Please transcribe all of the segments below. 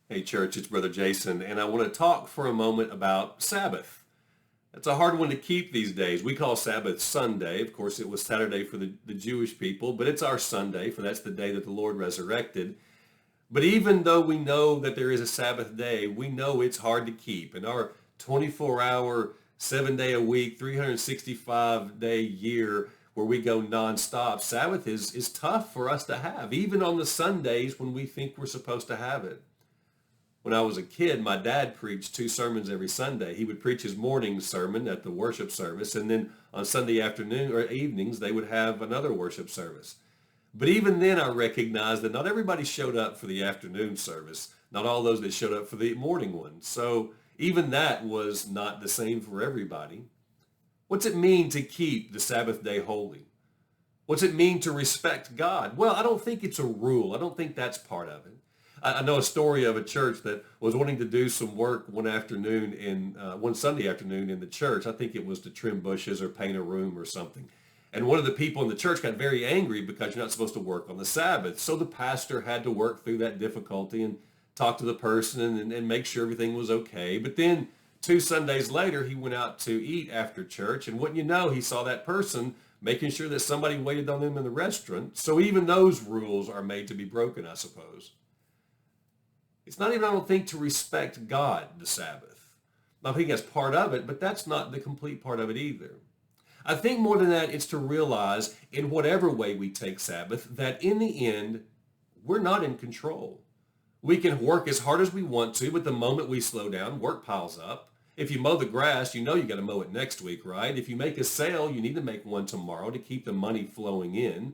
Hey church, it's Brother Jason, and I want to talk for a moment about Sabbath. It's a hard one to keep these days. We call Sabbath Sunday. Of course, it was Saturday for the Jewish people, but it's our Sunday, for that's the day that the Lord resurrected. But even though we know that there is a Sabbath day, we know it's hard to keep. In our 24-hour, 7-day-a-week, 365-day year where we go nonstop, Sabbath is tough for us to have, even on the Sundays when we think we're supposed to have it. When I was a kid, my dad preached 2 sermons every Sunday. He would preach his morning sermon at the worship service, and then on Sunday afternoon or evenings, they would have another worship service. But even then, I recognized that not everybody showed up for the afternoon service, not all those that showed up for the morning one. So even that was not the same for everybody. What's it mean to keep the Sabbath day holy? What's it mean to respect God? Well, I don't think it's a rule. I don't think that's part of it. I know a story of a church that was wanting to do some work one Sunday afternoon in the church. I think it was to trim bushes or paint a room or something. And one of the people in the church got very angry because you're not supposed to work on the Sabbath. So the pastor had to work through that difficulty and talk to the person and make sure everything was okay. But then 2 Sundays later, he went out to eat after church. And wouldn't you know, he saw that person making sure that somebody waited on them in the restaurant. So even those rules are made to be broken, I suppose. It's not even, I don't think, to respect God, the Sabbath. I think that's part of it, but that's not the complete part of it either. I think more than that, it's to realize in whatever way we take Sabbath, that in the end, we're not in control. We can work as hard as we want to, but the moment we slow down, work piles up. If you mow the grass, you know you got to mow it next week, right? If you make a sale, you need to make one tomorrow to keep the money flowing in.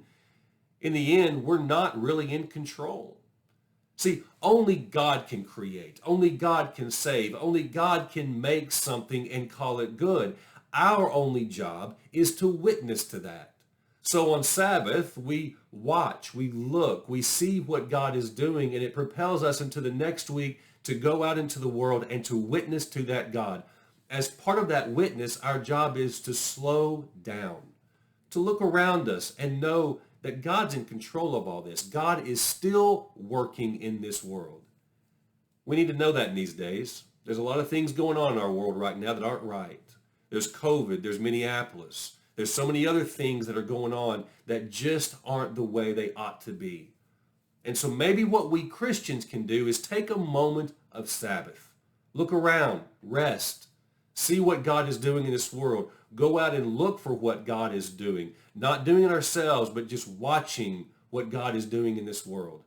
In the end, we're not really in control. See, only God can create. Only God can save. Only God can make something and call it good. Our only job is to witness to that. So on Sabbath, we watch, we look, we see what God is doing, and it propels us into the next week to go out into the world and to witness to that God. As part of that witness, our job is to slow down, to look around us and know that God's in control of all this. God is still working in this world. We need to know that in these days. There's a lot of things going on in our world right now that aren't right. There's COVID, there's Minneapolis. There's so many other things that are going on that just aren't the way they ought to be. And so maybe what we Christians can do is take a moment of Sabbath. Look around, rest, see what God is doing in this world. Go out and look for what God is doing. Not doing it ourselves, but just watching what God is doing in this world.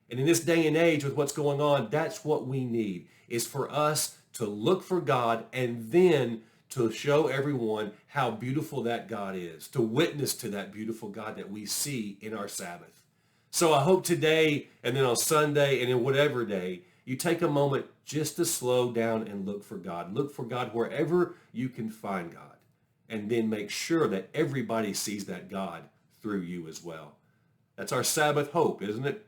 And in this day and age with what's going on, that's what we need, is for us to look for God and then to show everyone how beautiful that God is, to witness to that beautiful God that we see in our Sabbath. So I hope today and then on Sunday and in whatever day, you take a moment just to slow down and look for God. Look for God wherever you can find God. And then make sure that everybody sees that God through you as well. That's our Sabbath hope, isn't it?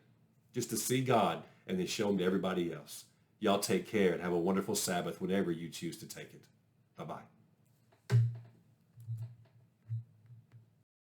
Just to see God and then show him to everybody else. Y'all take care and have a wonderful Sabbath whenever you choose to take it. Bye-bye.